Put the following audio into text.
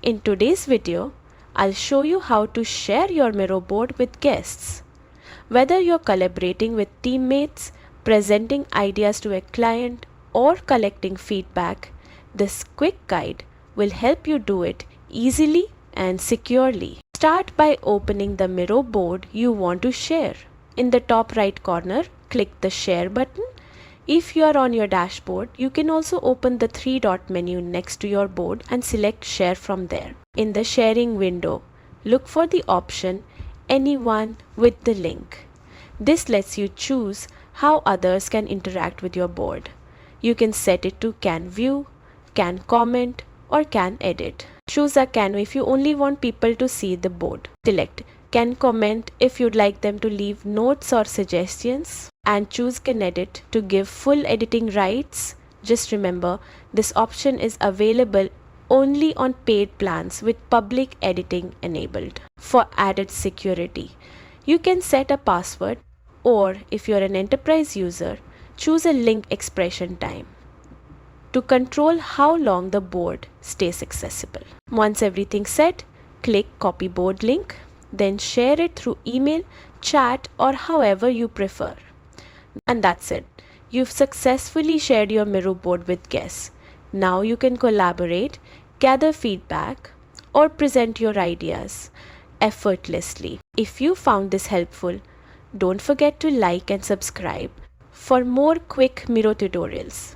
In today's video, I'll show you how to share your Miro board with guests. Whether you're collaborating with teammates, presenting ideas to a client, or collecting feedback, this quick guide will help you do it easily and securely. Start by opening the Miro board you want to share. In the top right corner, click the Share button. If you are on your dashboard, you can also open the three-dot menu next to your board and select Share from there. In the sharing window, look for the option Anyone with the link. This lets you choose how others can interact with your board. You can set it to can view, can comment, or can edit. Choose a can if you only want people to see the board. Select can comment if you'd like them to leave notes or suggestions, and choose can edit to give full editing rights. Just remember, this option is available only on paid plans with public editing enabled. For added security, you can set a password, or if you're an enterprise user, choose a link expression time to control how long the board stays accessible. Once everything's set, click Copy Board Link, then share it through email, chat, or however you prefer. And that's it. You've successfully shared your Miro board with guests. Now you can collaborate, gather feedback, or present your ideas effortlessly. If you found this helpful, don't forget to like and subscribe for more quick Miro tutorials.